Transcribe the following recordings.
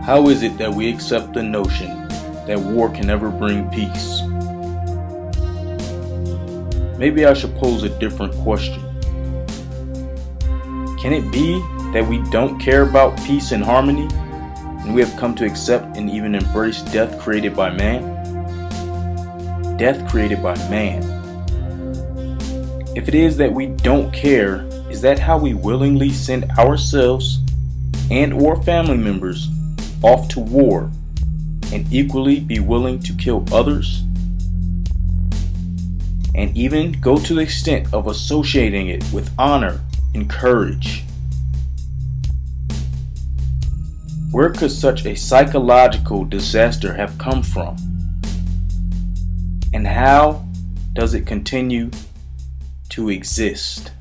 How is it that we accept the notion that war can never bring peace? Maybe I should pose a different question. Can it be that we don't care about peace and harmony, and we have come to accept and even embrace death created by man? Death created by man. If it is that we don't care, is that how we willingly send ourselves and or family members off to war and equally be willing to kill others? And even go to the extent of associating it with honor and courage? Where could such a psychological disaster have come from? And how does it continue to exist?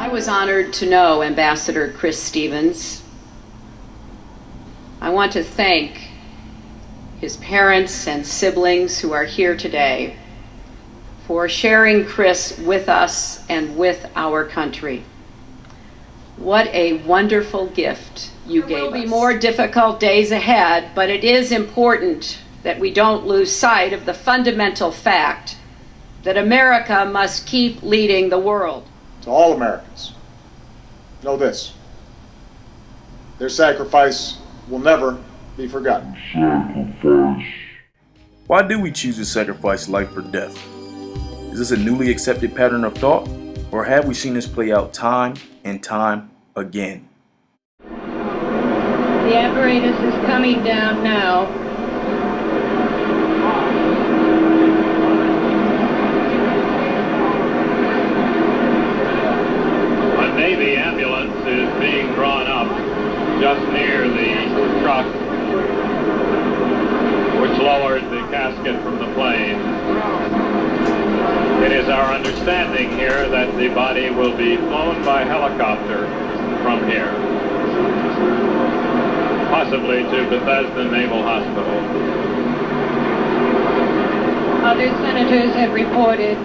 I was honored to know Ambassador Chris Stevens. I want to thank his parents and siblings who are here today for sharing Chris with us and with our country. What a wonderful gift you gave us. There will be more difficult days ahead, but it is important that we don't lose sight of the fundamental fact that America must keep leading the world. To all Americans, know this: their sacrifice will never be forgotten. Why do we choose to sacrifice life for death? Is this a newly accepted pattern of thought, or have we seen this play out time and time again? The apparatus is coming down now. Navy ambulance is being drawn up just near the truck which lowered the casket from the plane. It is our understanding here that the body will be flown by helicopter from here, possibly to Bethesda Naval Hospital. Other senators have reported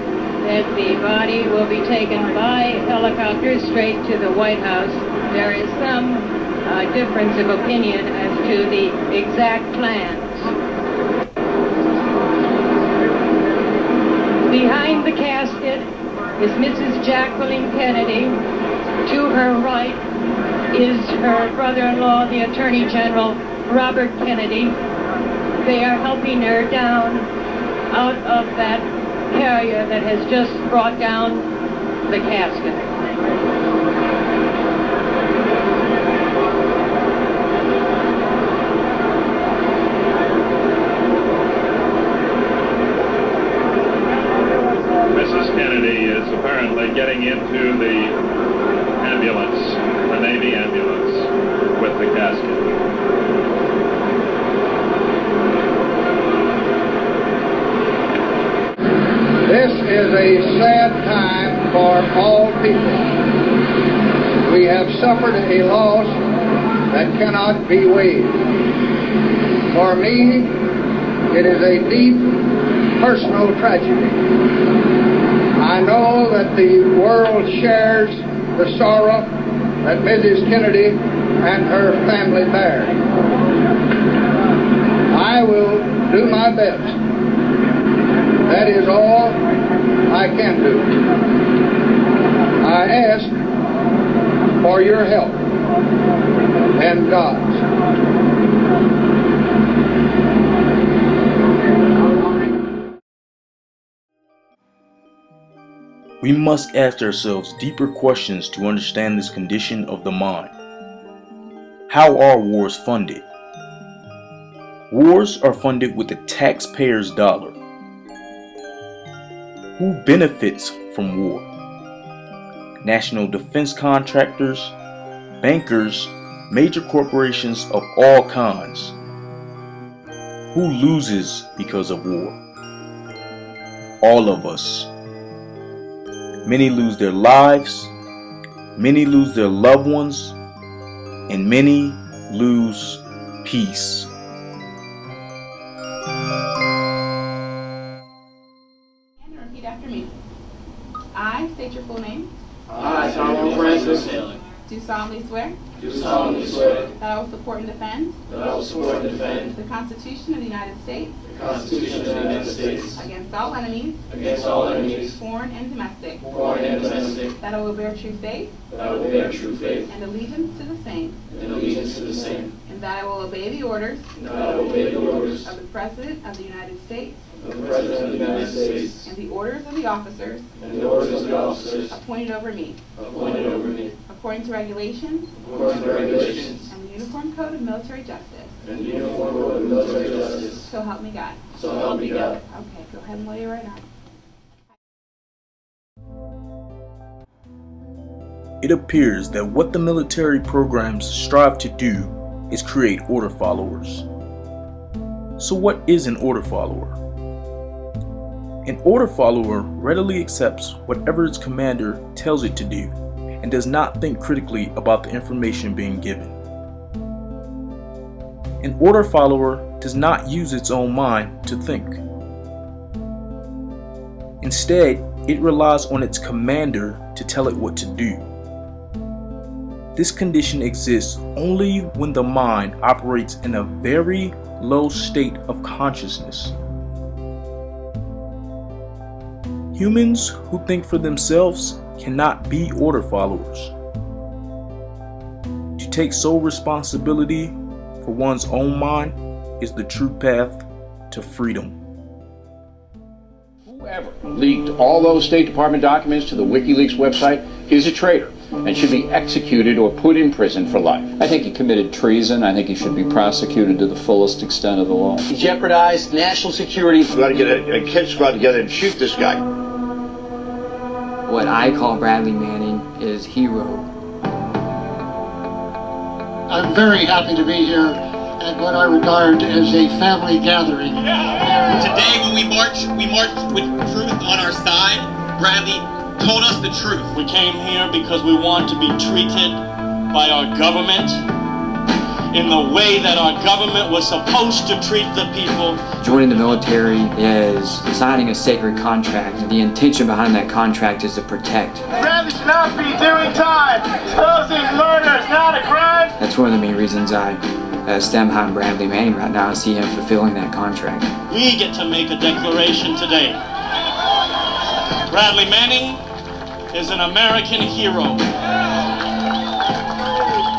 that the body will be taken by helicopter straight to the White House. There is some difference of opinion as to the exact plans. Behind the casket is Mrs. Jacqueline Kennedy. To her right is her brother-in-law, the Attorney General, Robert Kennedy. They are helping her down out of that carrier that has just brought down the casket. Mrs. Kennedy is apparently getting into the ambulance, the Navy ambulance, with the casket. This is a sad time for all people. We have suffered a loss that cannot be weighed. For me, it is a deep personal tragedy. I know that the world shares the sorrow that Mrs. Kennedy and her family bear. I will do my best. That is all I can do. I ask for your help and God's. We must ask ourselves deeper questions to understand this condition of the mind. How are wars funded? Wars are funded with the taxpayer's dollar. Who benefits from war? National defense contractors, bankers, major corporations of all kinds. Who loses because of war? All of us. Many lose their lives, many lose their loved ones, and many lose peace. And repeat after me. I state your full name. I, Samuel Francis, Do solemnly swear do solemnly swear that I will support and defend that I will support and defend the Constitution of the United States the Constitution of the United States against all enemies, against all enemies, foreign and domestic, foreign and domestic, that I will bear true faith that I will bear true faith and allegiance to the same, and allegiance to the same, and that I will obey the orders and that I will obey the orders of the President of the United States of the President of the United States and the orders of the officers and the orders of the officers appointed over me, appointed over me, according to regulations according to regulations and the Uniform Code of Military Justice. and the Uniform Code of Military Justice. So help me God. So help me God. Okay, go ahead and lay your right arm. It appears that what the military programs strive to do is create order followers. So what is an order follower? An order follower readily accepts whatever its commander tells it to do and does not think critically about the information being given. An order follower does not use its own mind to think. Instead, it relies on its commander to tell it what to do. This condition exists only when the mind operates in a very low state of consciousness. Humans who think for themselves cannot be order followers. To take sole responsibility for one's own mind is the true path to freedom. Whoever leaked all those State Department documents to the WikiLeaks website is a traitor and should be executed or put in prison for life. I think he committed treason. I think he should be prosecuted to the fullest extent of the law. He jeopardized national security. We've got to get a kid squad together and shoot this guy. What I call Bradley Manning is hero. I'm very happy to be here at what I regard as a family gathering. Today when we march with truth on our side. Bradley told us the truth. We came here because we want to be treated by our government in the way that our government was supposed to treat the people. Joining the military is signing a sacred contract. The intention behind that contract is to protect. Bradley should not be doing time. Exposing murder is not a crime. That's one of the main reasons I stand behind Bradley Manning right now. I see him fulfilling that contract. We get to make a declaration today. Bradley Manning is an American hero.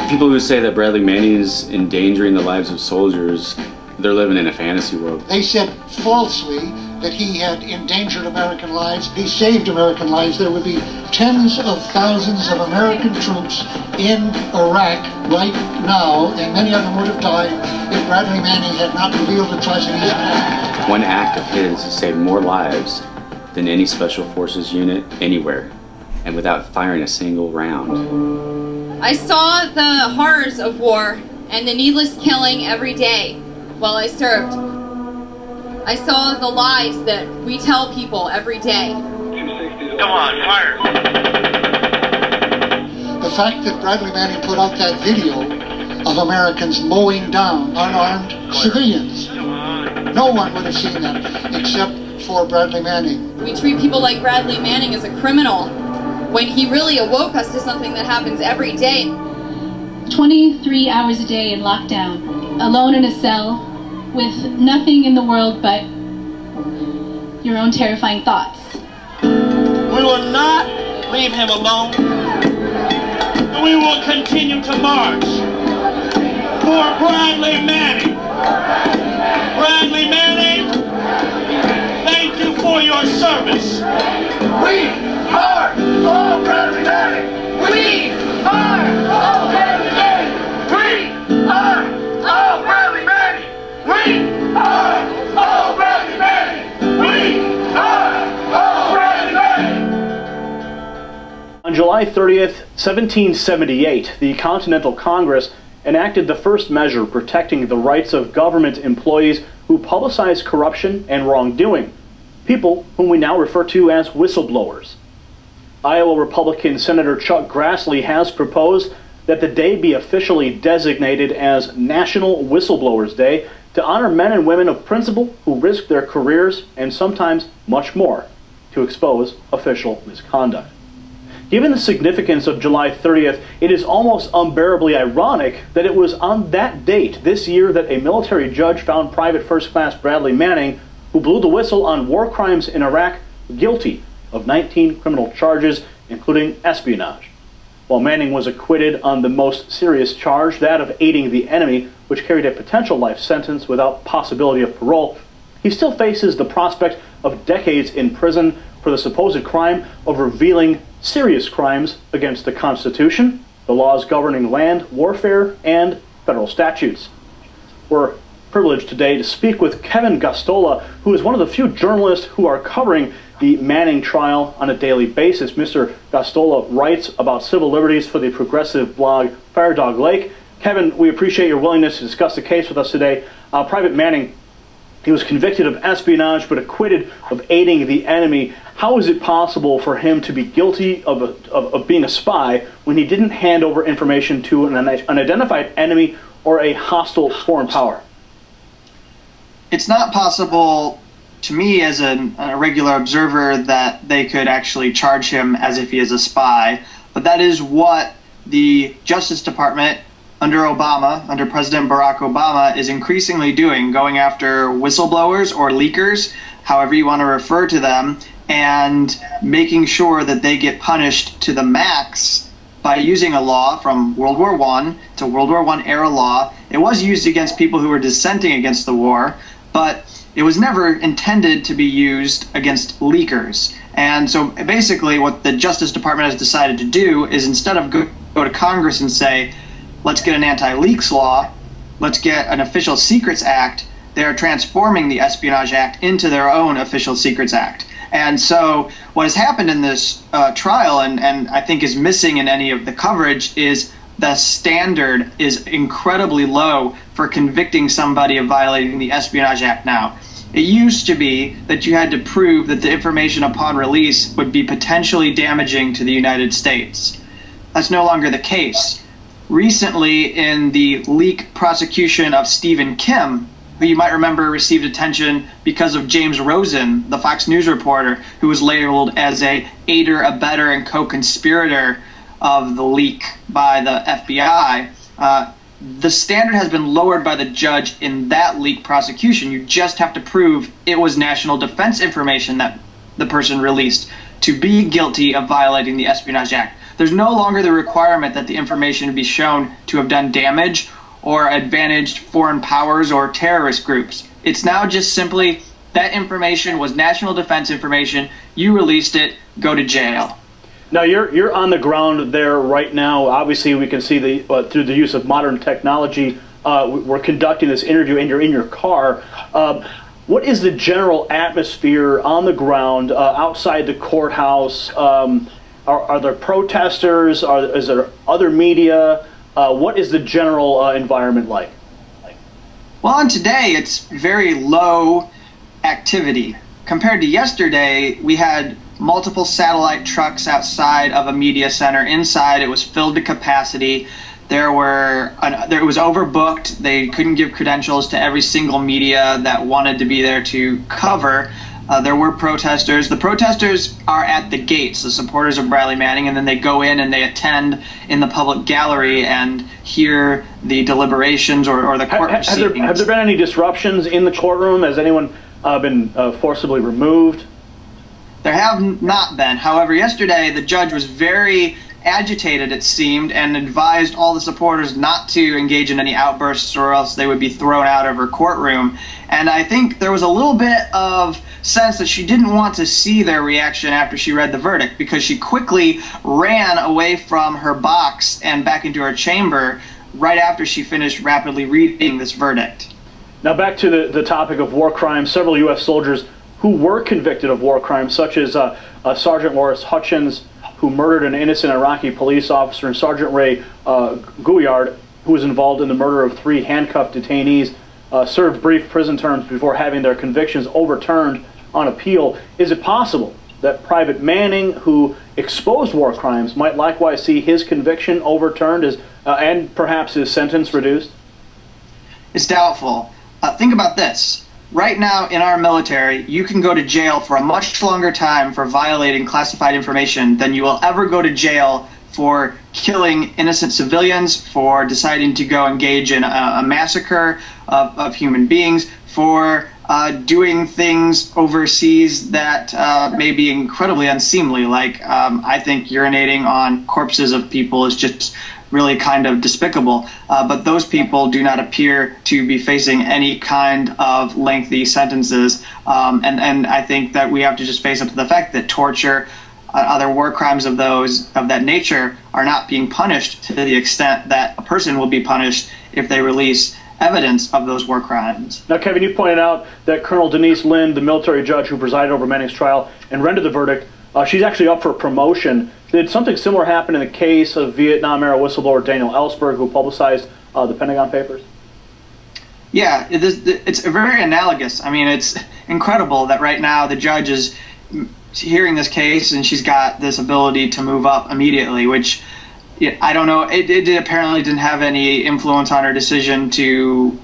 People who say that Bradley Manning is endangering the lives of soldiers, they're living in a fantasy world. They said falsely that he had endangered American lives. He saved American lives. There would be tens of thousands of American troops in Iraq right now, and many of them would have died if Bradley Manning had not revealed atrocities. One act of his saved more lives than any special forces unit anywhere, and without firing a single round. I saw the horrors of war and the needless killing every day while I served. I saw the lies that we tell people every day. Come on, fire. The fact that Bradley Manning put out that video of Americans mowing down unarmed civilians, no one would have seen that except for Bradley Manning. We treat people like Bradley Manning as a criminal when he really awoke us to something that happens every day. 23 hours a day in lockdown, alone in a cell, with nothing in the world but your own terrifying thoughts. We will not leave him alone. and we will continue to march for Bradley Manning. Bradley Manning, thank you for your service. We are all Bradley Manning. We are all Bradley Manning. We are all Bradley Manning. We are all Bradley Manning. We are all Bradley Manning. On July 30th, 1778, the Continental Congress enacted the first measure protecting the rights of government employees who publicize corruption and wrongdoing, people whom we now refer to as whistleblowers. Iowa Republican Senator Chuck Grassley has proposed that the day be officially designated as National Whistleblowers Day to honor men and women of principle who risk their careers and sometimes much more to expose official misconduct. Given the significance of July 30th, it is almost unbearably ironic that it was on that date this year that a military judge found Private First Class Bradley Manning, who blew the whistle on war crimes in Iraq, guilty of 19 criminal charges, including espionage. While Manning was acquitted on the most serious charge, that of aiding the enemy, which carried a potential life sentence without possibility of parole, he still faces the prospect of decades in prison for the supposed crime of revealing serious crimes against the Constitution, the laws governing land warfare, and federal statutes. We're privileged today to speak with Kevin Gosztola, who is one of the few journalists who are covering the Manning trial on a daily basis. Mr. Gosztola writes about civil liberties for the progressive blog Firedog Lake. Kevin, we appreciate your willingness to discuss the case with us today. Private Manning, he was convicted of espionage but acquitted of aiding the enemy. How is it possible for him to be guilty of being a spy when he didn't hand over information to an unidentified enemy or a hostile foreign power? It's not possible to me as a regular observer that they could actually charge him as if he is a spy, but that is what the Justice Department under Obama, under President Barack Obama, is increasingly doing, going after whistleblowers or leakers, however you want to refer to them, and making sure that they get punished to the max by using a law from World War I to World War I era law. It was used against people who were dissenting against the war, but it was never intended to be used against leakers. And so basically what the Justice Department has decided to do is, instead of go to Congress and say, let's get an anti-leaks law, let's get an Official Secrets Act, they are transforming the Espionage Act into their own Official Secrets Act. And so what has happened in this trial, and I think is missing in any of the coverage, is the standard is incredibly low for convicting somebody of violating the Espionage Act now. It used to be that you had to prove that the information upon release would be potentially damaging to the United States. That's no longer the case. Recently, in the leak prosecution of Stephen Kim, who you might remember received attention because of James Rosen, the Fox News reporter, who was labeled as a aider, abettor, and co-conspirator of the leak by the FBI, the standard has been lowered by the judge in that leak prosecution. You just have to prove it was national defense information that the person released to be guilty of violating the Espionage Act. There's no longer the requirement that the information be shown to have done damage or advantaged foreign powers or terrorist groups. It's now just simply that information was national defense information, you released it, go to jail. Now you're on the ground there right now. Obviously, we can see through the use of modern technology, we're conducting this interview, and you're in your car. What is the general atmosphere on the ground outside the courthouse? Are there protesters? Is there other media? What is the general environment like? Well, on today, it's very low activity. Compared to yesterday, we had multiple satellite trucks outside of a media center. Inside, it was filled to capacity. It was overbooked. They couldn't give credentials to every single media that wanted to be there to cover. There were protesters. The protesters are at the gates, the supporters of Bradley Manning, and then they go in and they attend in the public gallery and hear the deliberations or the court proceedings. Have there been any disruptions in the courtroom? Has anyone been forcibly removed? There have not been. However, yesterday the judge was very agitated, it seemed, and advised all the supporters not to engage in any outbursts or else they would be thrown out of her courtroom. And I think there was a little bit of sense that she didn't want to see their reaction after she read the verdict, because she quickly ran away from her box and back into her chamber right after she finished rapidly reading this verdict. Now back to the topic of war crimes. Several U.S. soldiers who were convicted of war crimes, such as Sergeant Lawrence Hutchins, who murdered an innocent Iraqi police officer, and Sergeant Ray Gouillard, who was involved in the murder of 3 handcuffed detainees, served brief prison terms before having their convictions overturned on appeal. Is it possible that Private Manning, who exposed war crimes, might likewise see his conviction overturned and perhaps his sentence reduced? It's doubtful. Think about this. Right now in our military, you can go to jail for a much longer time for violating classified information than you will ever go to jail for killing innocent civilians, for deciding to go engage in a massacre of human beings, for doing things overseas that may be incredibly unseemly. Like, I think urinating on corpses of people is just really kind of despicable, but those people do not appear to be facing any kind of lengthy sentences, and I think that we have to just face up to the fact that torture, other war crimes of that nature are not being punished to the extent that a person will be punished if they release evidence of those war crimes. Now, Kevin, you pointed out that Colonel Denise Lind, the military judge who presided over Manning's trial and rendered the verdict, she's actually up for promotion. Did something similar happen in the case of Vietnam-era whistleblower Daniel Ellsberg, who publicized the Pentagon Papers? Yeah, it's very analogous. I mean, it's incredible that right now the judge is hearing this case and she's got this ability to move up immediately, which I don't know. It apparently didn't have any influence on her decision to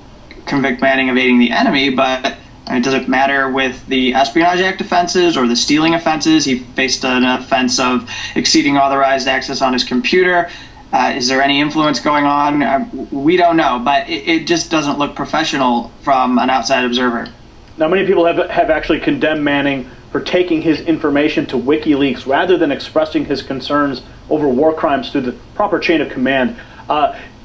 convict Manning of aiding the enemy, but it doesn't matter with the Espionage Act offenses or the stealing offenses. He faced an offense of exceeding authorized access on his computer. Is there any influence going on? We don't know, but it just doesn't look professional from an outside observer. Now, many people have actually condemned Manning for taking his information to WikiLeaks rather than expressing his concerns over war crimes through the proper chain of command.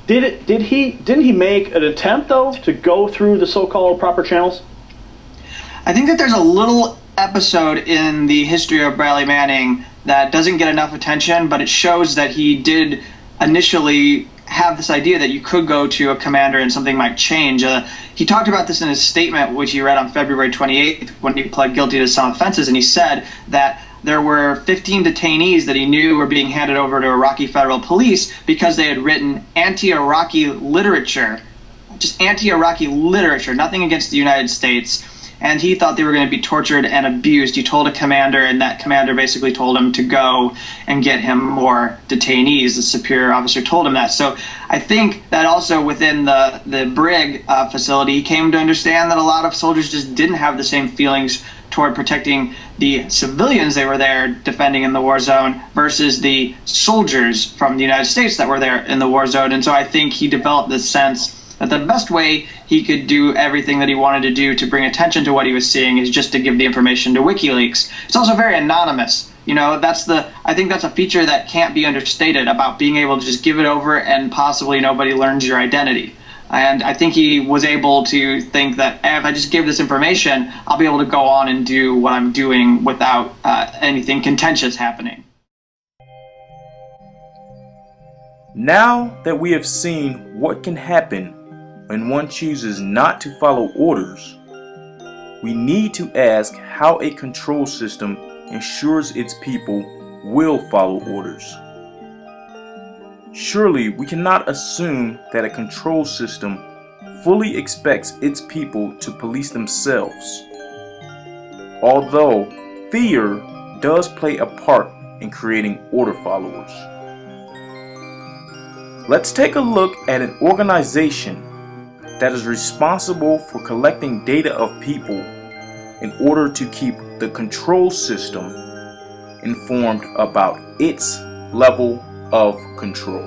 Didn't he make an attempt, though, to go through the so-called proper channels? I think that there's a little episode in the history of Bradley Manning that doesn't get enough attention, but it shows that he did initially have this idea that you could go to a commander and something might change. He talked about this in his statement, which he read on February 28th when he pled guilty to some offenses, and he said that there were 15 detainees that he knew were being handed over to Iraqi federal police because they had written anti-Iraqi literature, just anti-Iraqi literature, nothing against the United States. And he thought they were going to be tortured and abused. He told a commander, and that commander basically told him to go and get him more detainees. The superior officer told him that. So I think that also within the brig facility, he came to understand that a lot of soldiers just didn't have the same feelings toward protecting the civilians they were there defending in the war zone versus the soldiers from the United States that were there in the war zone. And so I think he developed this sense that the best way he could do everything that he wanted to do to bring attention to what he was seeing is just to give the information to WikiLeaks. It's also very anonymous. You know, I think that's a feature that can't be understated about being able to just give it over and possibly nobody learns your identity. And I think he was able to think that if I just give this information, I'll be able to go on and do what I'm doing without anything contentious happening. Now that we have seen what can happen when one chooses not to follow orders, we need to ask how a control system ensures its people will follow orders. Surely we cannot assume that a control system fully expects its people to police themselves. Although fear does play a part in creating order followers. Let's take a look at an organization that is responsible for collecting data of people in order to keep the control system informed about its level of control.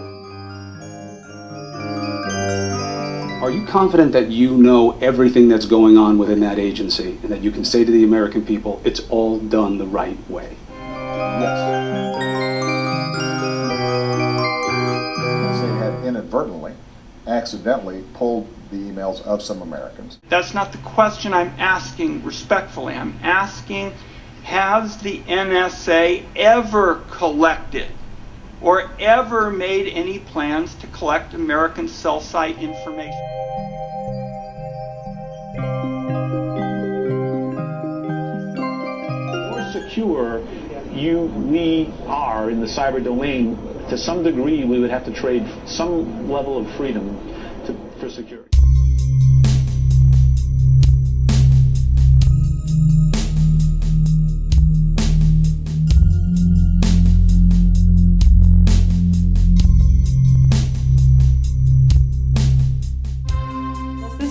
Are you confident that you know everything that's going on within that agency and that you can say to the American people, it's all done the right way? Yes. inadvertently, accidentally pulled the emails of some Americans. That's not the question I'm asking respectfully. I'm asking, has the NSA ever collected or ever made any plans to collect American cell site information? The more secure we are in the cyber domain, to some degree we would have to trade some level of freedom for security.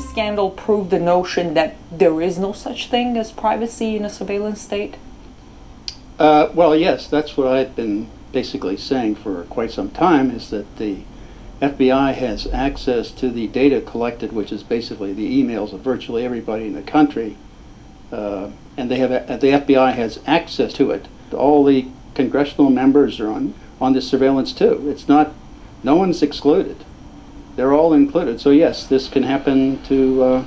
Scandal prove the notion that there is no such thing as privacy in a surveillance state? Well, yes, that's what I've been basically saying for quite some time, is that the FBI has access to the data collected, which is basically the emails of virtually everybody in the country, and the FBI has access to it. All the congressional members are on this surveillance too. It's not, no one's excluded. They're all included. So yes, this can happen to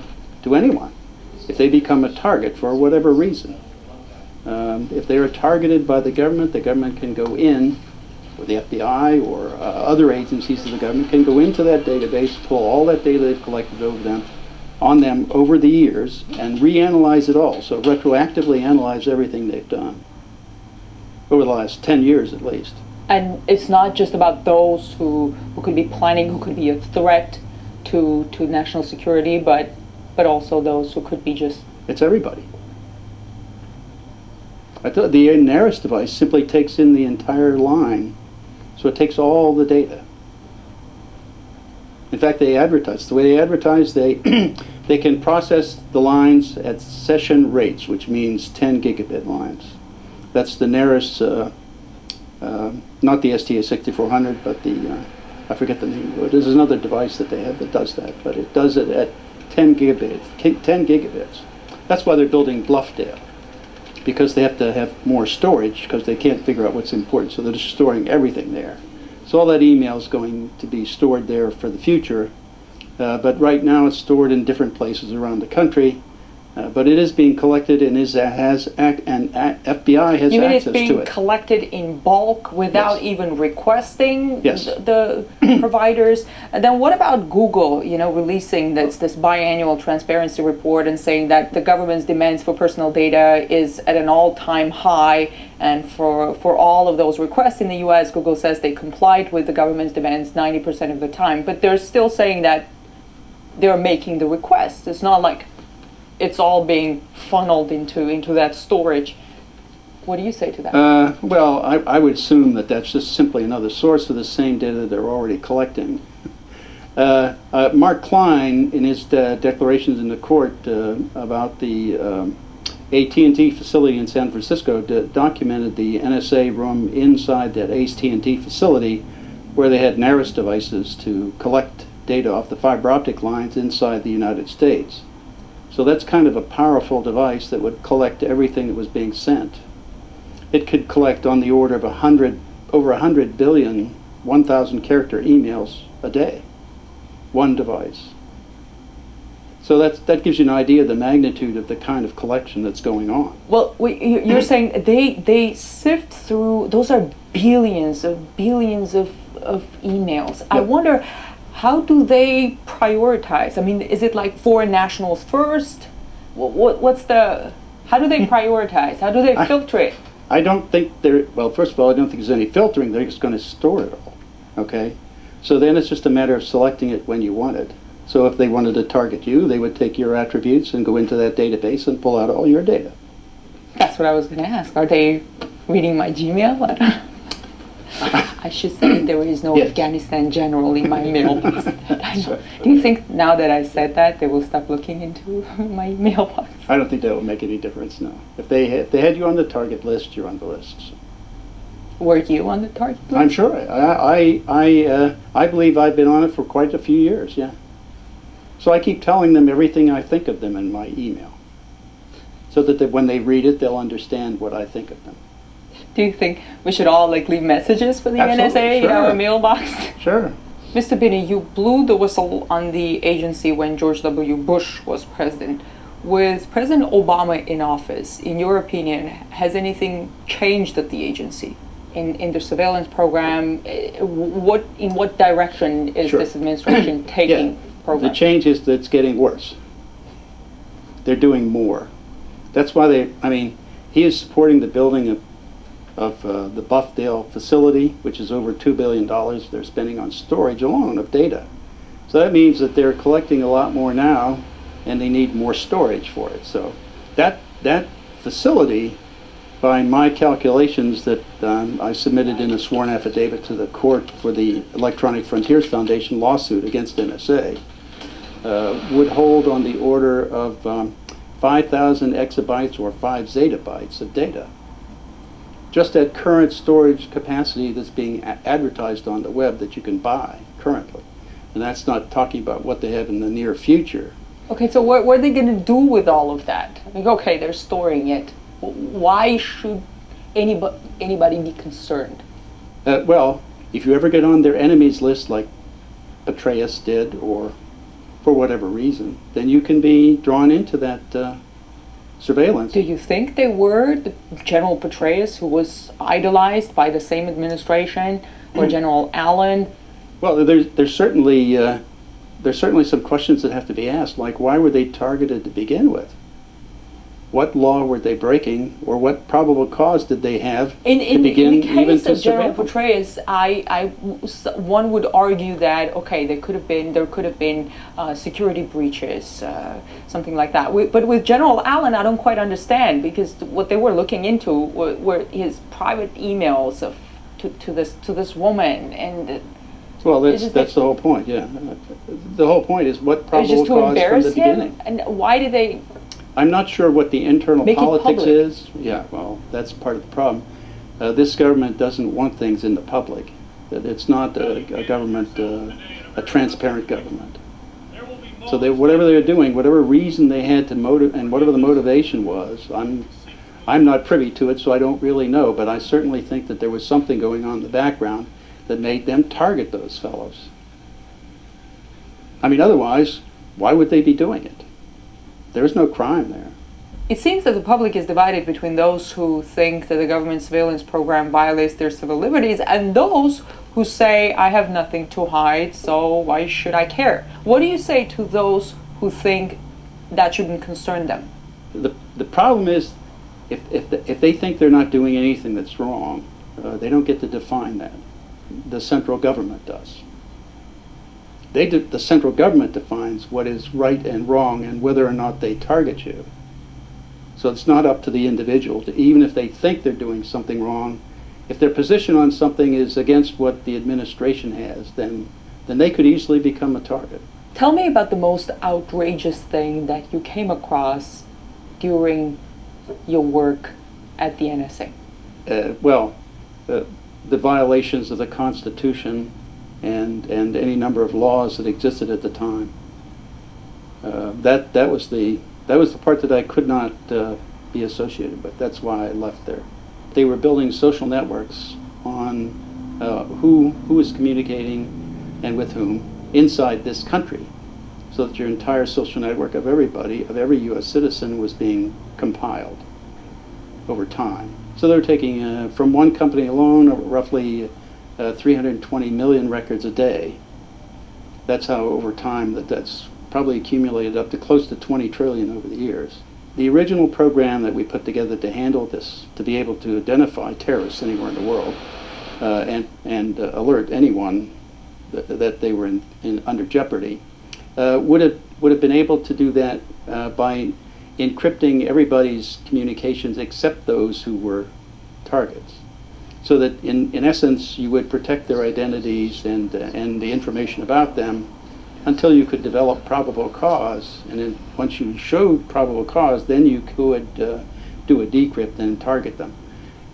anyone if they become a target for whatever reason. If they are targeted by the government can go in, or the FBI or other agencies of the government can go into that database, pull all that data they've collected on them over the years, and reanalyze it all. So retroactively analyze everything they've done over the last 10 years at least. And it's not just about those who could be planning, who could be a threat to national security, but also those who could be just... It's everybody. I thought the NARIS device simply takes in the entire line, so it takes all the data. In fact, they advertise. The way they advertise, they can process the lines at session rates, which means 10 gigabit lines. That's the NARIS... not the STA6400, but the, I forget the name of it. There's another device that they have that does that, but it does it at 10 gigabits. 10 gigabits. That's why they're building Bluffdale, because they have to have more storage, because they can't figure out what's important, so they're just storing everything there. So all that email is going to be stored there for the future, but right now it's stored in different places around the country. But it is being collected and FBI has access to it. You mean it's being collected in bulk without even requesting the providers? And then what about Google, releasing this biannual transparency report and saying that the government's demands for personal data is at an all-time high, and for all of those requests in the US, Google says they complied with the government's demands 90% of the time, but they're still saying that they're making the requests. It's not like it's all being funneled into that storage. What do you say to that? Well, I would assume that that's just simply another source of the same data they're already collecting. Mark Klein, in his declarations in the court about the AT&T facility in San Francisco, documented the NSA room inside that AT&T facility where they had NARIS devices to collect data off the fiber optic lines inside the United States. So that's kind of a powerful device that would collect everything that was being sent. It could collect on the order of over 100 billion 1,000 character emails a day. One device. So that gives you an idea of the magnitude of the kind of collection that's going on. Well, you're saying they sift through, those are billions of emails. Yep. I wonder, how do they prioritize? I mean, is it like foreign nationals first? How do they prioritize? How do they filter it? I don't think well, first of all, I don't think there's any filtering. They're just going to store it all, okay? So then it's just a matter of selecting it when you want it. So if they wanted to target you, they would take your attributes and go into that database and pull out all your data. That's what I was going to ask. Are they reading my Gmail? I should say there is no Afghanistan general in my mailbox. Do you think now that I said that, they will stop looking into my mailbox? I don't think that will make any difference, no. If they had you on the target list, you're on the list. So. Were you on the target list? I'm sure. I believe I've been on it for quite a few years, yeah. So I keep telling them everything I think of them in my email, so that when they read it, they'll understand what I think of them. Do you think we should all leave messages for the NSA in our mailbox? Sure. Mr. Binney, you blew the whistle on the agency when George W. Bush was president. With President Obama in office, in your opinion, has anything changed at the agency? In the surveillance program, in what direction is this administration taking program? The change is that it's getting worse. They're doing more. That's why he is supporting the building of the Buffdale facility, which is over $2 billion they're spending on storage alone of data. So that means that they're collecting a lot more now, and they need more storage for it. So that facility, by my calculations that I submitted in a sworn affidavit to the court for the Electronic Frontiers Foundation lawsuit against NSA, would hold on the order of 5,000 exabytes or 5 zettabytes of data. Just at current storage capacity that's being advertised on the web that you can buy currently. And that's not talking about what they have in the near future. Okay, so what are they going to do with all of that? Like, okay, they're storing it. Why should anybody be concerned? Well, if you ever get on their enemies list like Petraeus did, or for whatever reason, then you can be drawn into that surveillance. Do you think they were the General Petraeus, who was idolized by the same administration, or General Allen? Well, there's certainly some questions that have to be asked, like why were they targeted to begin with? What law were they breaking, or what probable cause did they have to begin in the case even of General Petraeus, one would argue that there could have been security breaches, something like that. But with General Allen, I don't quite understand, because what they were looking into were his private emails to this woman, and well, that's the whole point. Yeah, the whole point is what probable cause from the beginning. And why did they? I'm not sure what the internal Make politics is. Yeah, well, that's part of the problem. This government doesn't want things in the public. It's not a government, a transparent government. So whatever they're doing, whatever reason they had to motive, and whatever the motivation was, I'm not privy to it, so I don't really know. But I certainly think that there was something going on in the background that made them target those fellows. I mean, otherwise, why would they be doing it? There's no crime there. It seems that the public is divided between those who think that the government surveillance program violates their civil liberties and those who say, I have nothing to hide, so why should I care? What do you say to those who think that shouldn't concern them? The problem is, if they think they're not doing anything that's wrong, they don't get to define that. The central government does. The central government defines what is right and wrong and whether or not they target you. So it's not up to the individual to, even if they think they're doing something wrong, if their position on something is against what the administration has, then they could easily become a target. Tell me about the most outrageous thing that you came across during your work at the NSA. The violations of the Constitution and any number of laws that existed at the time. That was the part that I could not be associated with. That's why I left there. They were building social networks on who was communicating and with whom inside this country, so that your entire social network of everybody, of every U.S. citizen, was being compiled over time. So they were taking from one company alone roughly 320 million records a day. That's how over time that's probably accumulated up to close to 20 trillion over the years. The original program that we put together to handle this, to be able to identify terrorists anywhere in the world and alert anyone that they were under jeopardy, would have been able to do that by encrypting everybody's communications except those who were targets. So that in essence you would protect their identities and the information about them until you could develop probable cause, and then once you showed probable cause, then you could do a decrypt and target them.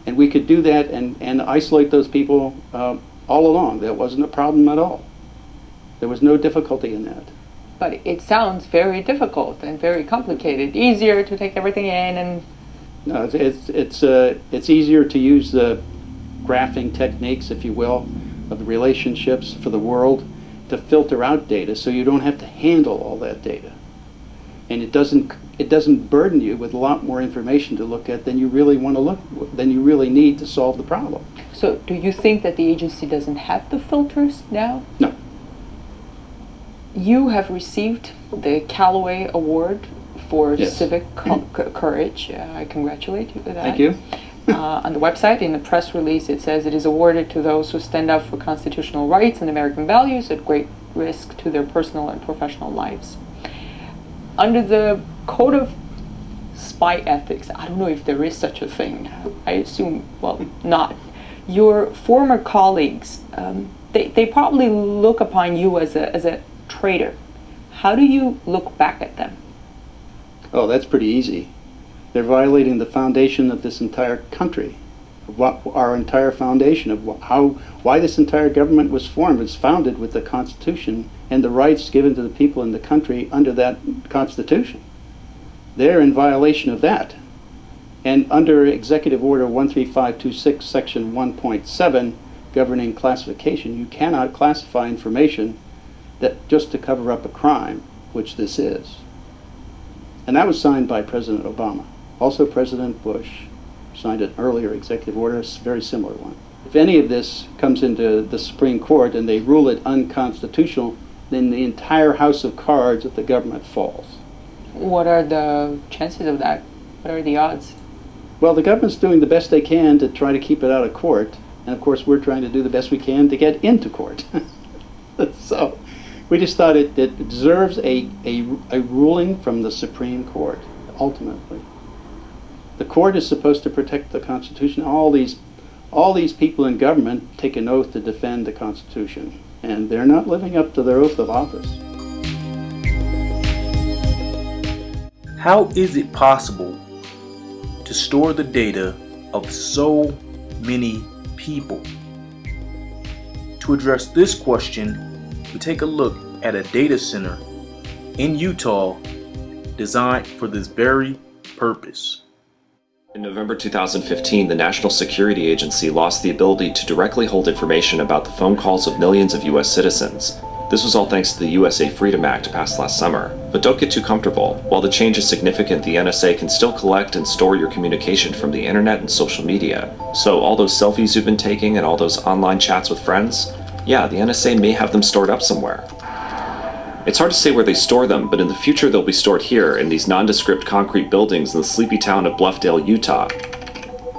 And we could do that and isolate those people all along. That wasn't a problem at all. There was no difficulty in that. But it sounds very difficult and very complicated. Easier to take everything in and... No, it's easier to use the graphing techniques, if you will, of the relationships for the world. to filter out data so you don't have to handle all that data. And it doesn't burden you with a lot more information to look at than you really need to solve the problem. So do you think that the agency doesn't have the filters now? No. You have received the Callaway Award for Yes. civic courage. I congratulate you for that. Thank you. On the website, in the press release, it says it is awarded to those who stand up for constitutional rights and American values at great risk to their personal and professional lives. Under the Code of Spy Ethics, I don't know if there is such a thing. I assume, well, not. Your former colleagues, they probably look upon you as a traitor. How do you look back at them? Oh, that's pretty easy. They're violating the foundation of this entire country, our entire foundation of why this entire government was formed. It's founded with the Constitution and the rights given to the people in the country under that Constitution. They're in violation of that. And under Executive Order 13526, Section 1.7, governing classification, you cannot classify information that just to cover up a crime, which this is. And that was signed by President Obama. Also, President Bush signed an earlier executive order, a very similar one. If any of this comes into the Supreme Court and they rule it unconstitutional, then the entire house of cards of the government falls. What are the chances of that? What are the odds? Well, the government's doing the best they can to try to keep it out of court. And of course, we're trying to do the best we can to get into court. So we just thought it deserves a ruling from the Supreme Court, ultimately. The court is supposed to protect the Constitution. All these people in government take an oath to defend the Constitution, and they're not living up to their oath of office. How is it possible to store the data of so many people? To address this question, we take a look at a data center in Utah designed for this very purpose. In November 2015, the National Security Agency lost the ability to directly hold information about the phone calls of millions of U.S. citizens. This was all thanks to the USA Freedom Act passed last summer. But don't get too comfortable. While the change is significant, the NSA can still collect and store your communication from the internet and social media. So all those selfies you've been taking and all those online chats with friends, yeah, the NSA may have them stored up somewhere. It's hard to say where they store them, but in the future they'll be stored here in these nondescript concrete buildings in the sleepy town of Bluffdale, Utah.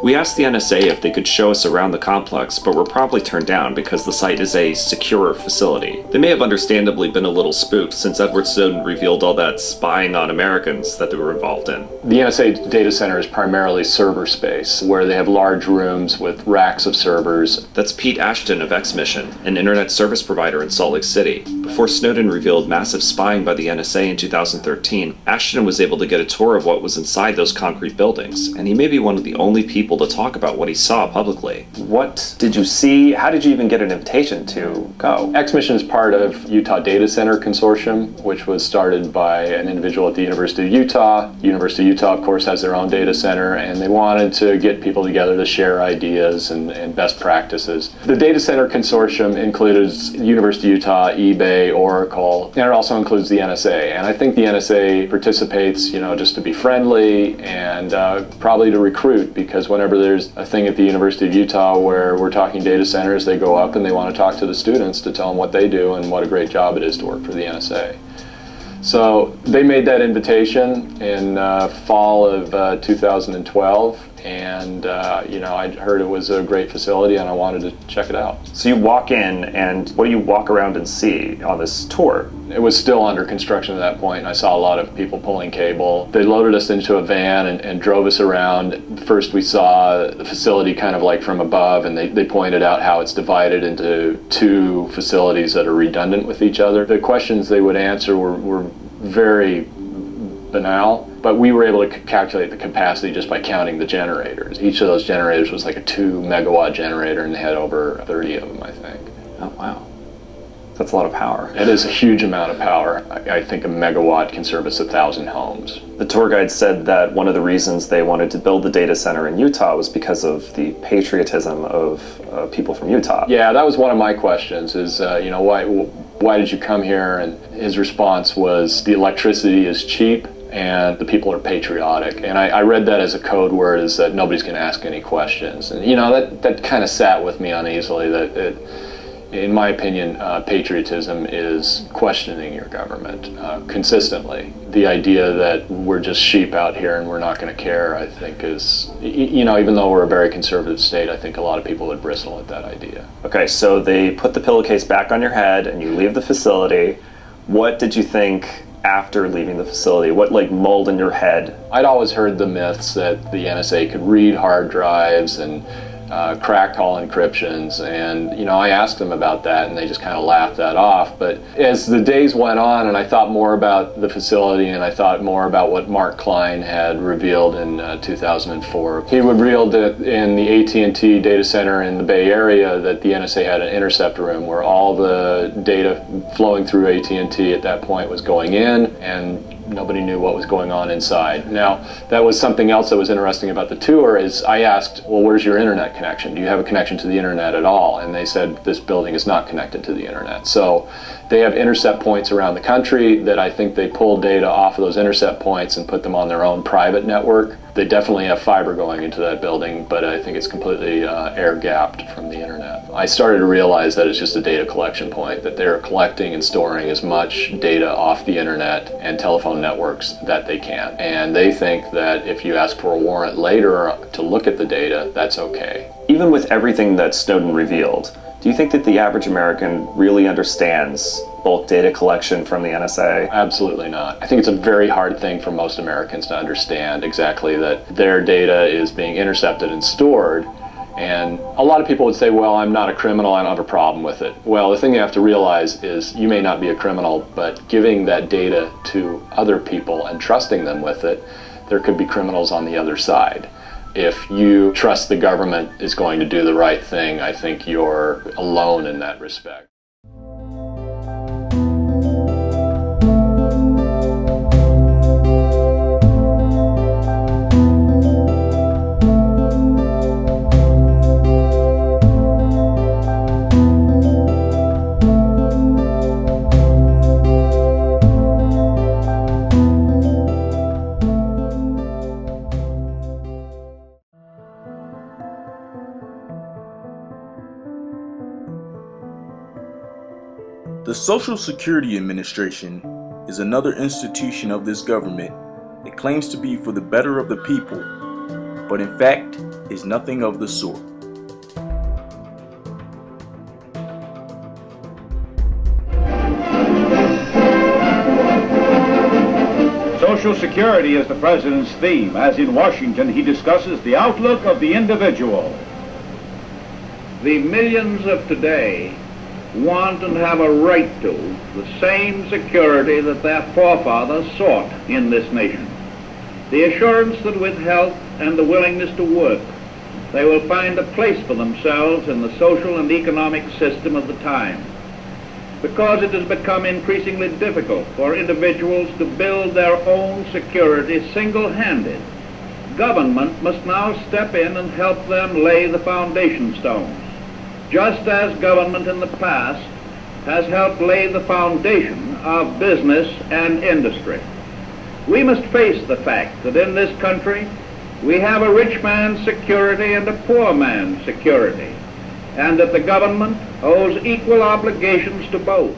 We asked the NSA if they could show us around the complex, but were promptly turned down because the site is a secure facility. They may have understandably been a little spooked since Edward Snowden revealed all that spying on Americans that they were involved in. The NSA data center is primarily server space, where they have large rooms with racks of servers. That's Pete Ashton of X-Mission, an internet service provider in Salt Lake City. Before Snowden revealed massive spying by the NSA in 2013, Ashton was able to get a tour of what was inside those concrete buildings, and he may be one of the only people to talk about what he saw publicly. What did you see? How did you even get an invitation to go? X-Mission is part of Utah Data Center Consortium, which was started by an individual at the University of Utah. University of Utah, of course, has their own data center, and they wanted to get people together to share ideas and best practices. The Data Center Consortium includes University of Utah, eBay, Oracle, and it also includes the NSA. And I think the NSA participates, just to be friendly and probably to recruit, because whenever there's a thing at the University of Utah where we're talking data centers, they go up and they want to talk to the students to tell them what they do and what a great job it is to work for the NSA. So they made that invitation in fall of 2012, and I heard it was a great facility and I wanted to check it out. So you walk in, and what do you walk around and see on this tour? It was still under construction at that point, and I saw a lot of people pulling cable. They loaded us into a van and drove us around. First we saw the facility kind of like from above, and they pointed out how it's divided into two facilities that are redundant with each other. The questions they would answer were very banal, but we were able to calculate the capacity just by counting the generators. Each of those generators was like a 2 megawatt generator, and they had over 30 of them, I think. Oh, wow. That's a lot of power. It is a huge amount of power. I think a megawatt can service 1,000 homes. The tour guide said that one of the reasons they wanted to build the data center in Utah was because of the patriotism of people from Utah. Yeah, that was one of my questions is, why did you come here? And his response was, the electricity is cheap and the people are patriotic. And I read that as a code word, is that nobody's going to ask any questions. And, that kind of sat with me uneasily, that in my opinion, patriotism is questioning your government consistently. The idea that we're just sheep out here and we're not going to care, I think is, even though we're a very conservative state, I think a lot of people would bristle at that idea. Okay, so they put the pillowcase back on your head and you leave the facility. What did you think after leaving the facility? What mulled in your head? I'd always heard the myths that the NSA could read hard drives and cracked all encryptions, and I asked them about that and they just kind of laughed that off. But as the days went on and I thought more about the facility and I thought more about what Mark Klein had revealed in 2004, he revealed that in the AT&T data center in the Bay Area that the NSA had an intercept room where all the data flowing through AT&T at that point was going in, and nobody knew what was going on inside. Now, that was something else that was interesting about the tour, is I asked, well, where's your internet connection? Do you have a connection to the internet at all? And they said, this building is not connected to the internet. So they have intercept points around the country that I think they pull data off of those intercept points and put them on their own private network. They definitely have fiber going into that building, but I think it's completely air-gapped from the internet. I started to realize that it's just a data collection point, that they're collecting and storing as much data off the internet and telephone networks that they can. And they think that if you ask for a warrant later to look at the data, that's okay. Even with everything that Snowden revealed, do you think that the average American really understands bulk data collection from the NSA? Absolutely not. I think it's a very hard thing for most Americans to understand exactly that their data is being intercepted and stored. And a lot of people would say, well, I'm not a criminal, I don't have a problem with it. Well, the thing you have to realize is you may not be a criminal, but giving that data to other people and trusting them with it, there could be criminals on the other side. If you trust the government is going to do the right thing, I think you're alone in that respect. The Social Security Administration is another institution of this government that claims to be for the better of the people, but in fact is nothing of the sort. Social Security is the president's theme, as in Washington he discusses the outlook of the individual. The millions of today want and have a right to the same security that their forefathers sought in this nation. The assurance that with health and the willingness to work, they will find a place for themselves in the social and economic system of the time. Because it has become increasingly difficult for individuals to build their own security single-handed, government must now step in and help them lay the foundation stones, just as government in the past has helped lay the foundation of business and industry. We must face the fact that in this country we have a rich man's security and a poor man's security, and that the government owes equal obligations to both.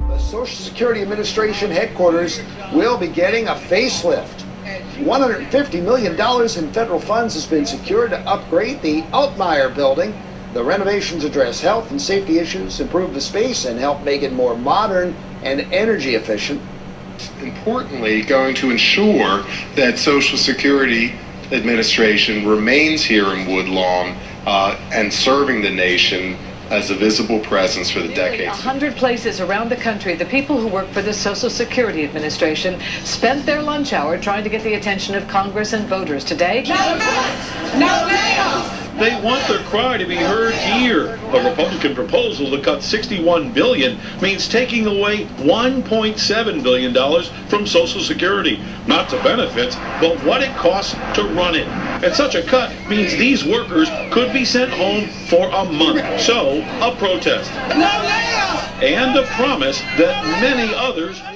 The Social Security Administration headquarters will be getting a facelift. $150 million in federal funds has been secured to upgrade the Altmaier building. The renovations address health and safety issues, improve the space, and help make it more modern and energy efficient. Importantly, going to ensure that Social Security Administration remains here in Woodlawn and serving the nation as a visible presence for the decades. 100 places around the country, the people who work for the Social Security Administration spent their lunch hour trying to get the attention of Congress and voters today. No cuts! No layoffs! They want their cry to be heard here. A Republican proposal to cut $61 billion means taking away $1.7 billion from Social Security. Not to benefits, but what it costs to run it. And such a cut means these workers could be sent home for a month. So, a protest. No layoffs! And a promise that many others will.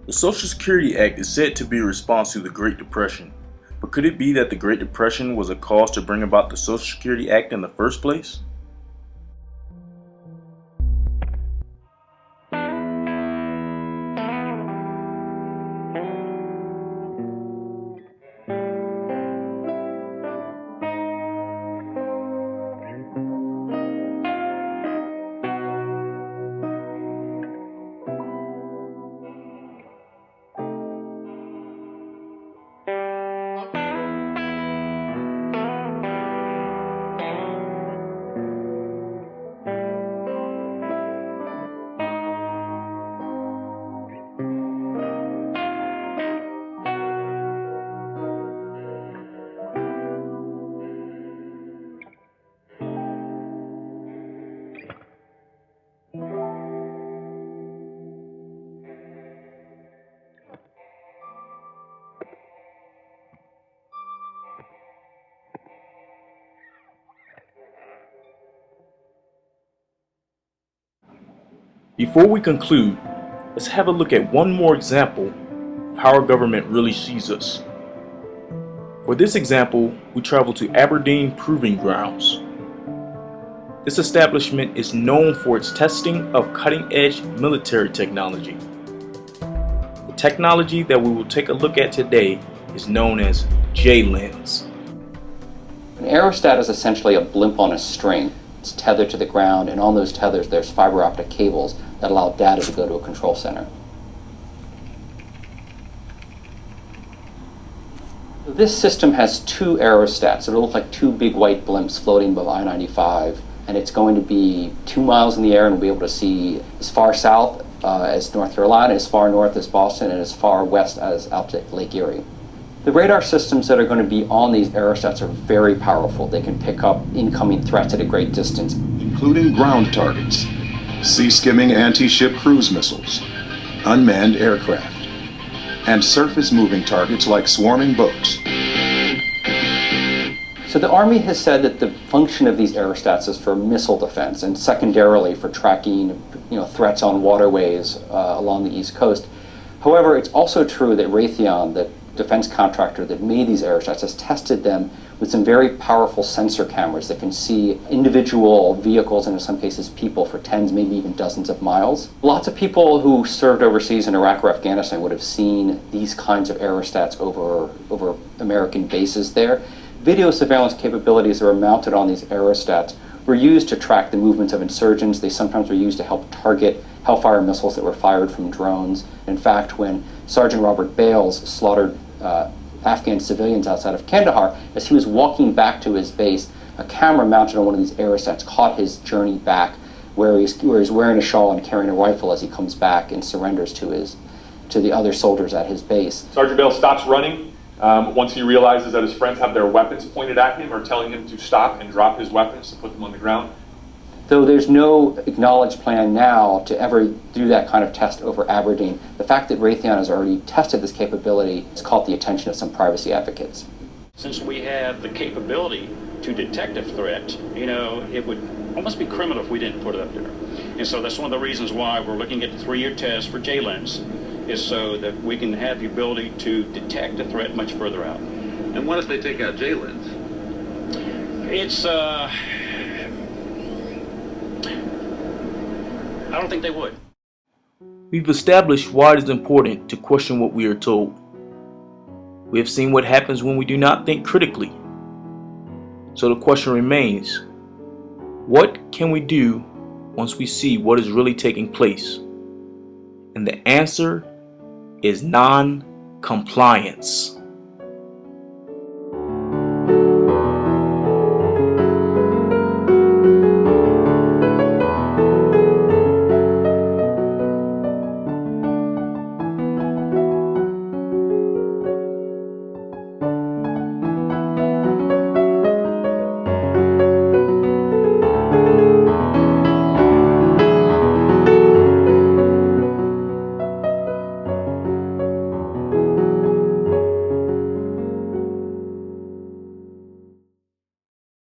The Social Security Act is said to be a response to the Great Depression, but could it be that the Great Depression was a cause to bring about the Social Security Act in the first place? Before we conclude, let's have a look at one more example of how our government really sees us. For this example, we travel to Aberdeen Proving Grounds. This establishment is known for its testing of cutting-edge military technology. The technology that we will take a look at today is known as J-Lens. An aerostat is essentially a blimp on a string. It's tethered to the ground, and on those tethers there's fiber optic cables that allow data to go to a control center. This system has two aerostats. It'll look like two big white blimps floating above I-95, and it's going to be 2 miles in the air and we'll be able to see as far south as North Carolina, as far north as Boston, and as far west as out to Lake Erie. The radar systems that are going to be on these aerostats are very powerful. They can pick up incoming threats at a great distance, including ground targets, sea-skimming anti-ship cruise missiles, unmanned aircraft, and surface-moving targets like swarming boats. So the Army has said that the function of these aerostats is for missile defense and secondarily for tracking threats on waterways along the East Coast. However, it's also true that Raytheon, the defense contractor that made these aerostats, has tested them with some very powerful sensor cameras that can see individual vehicles and in some cases people for tens, maybe even dozens of miles. Lots of people who served overseas in Iraq or Afghanistan would have seen these kinds of aerostats over American bases there. Video surveillance capabilities that were mounted on these aerostats were used to track the movements of insurgents. They sometimes were used to help target Hellfire missiles that were fired from drones. In fact, when Sergeant Robert Bales slaughtered Afghan civilians outside of Kandahar, as he was walking back to his base, a camera mounted on one of these aerostats caught his journey back, where he's wearing a shawl and carrying a rifle as he comes back and surrenders to the other soldiers at his base. Sergeant Bales stops running once he realizes that his friends have their weapons pointed at him or telling him to stop and drop his weapons to put them on the ground. Though there's no acknowledged plan now to ever do that kind of test over Aberdeen, the fact that Raytheon has already tested this capability has caught the attention of some privacy advocates. Since we have the capability to detect a threat, it would almost be criminal if we didn't put it up there. And so that's one of the reasons why we're looking at the 3-year test for J-Lens, is so that we can have the ability to detect a threat much further out. And what if they take out J-Lens? It's, I don't think they would. We've established why it is important to question what we are told. We have seen what happens when we do not think critically. So the question remains, what can we do once we see what is really taking place? And the answer is non-compliance.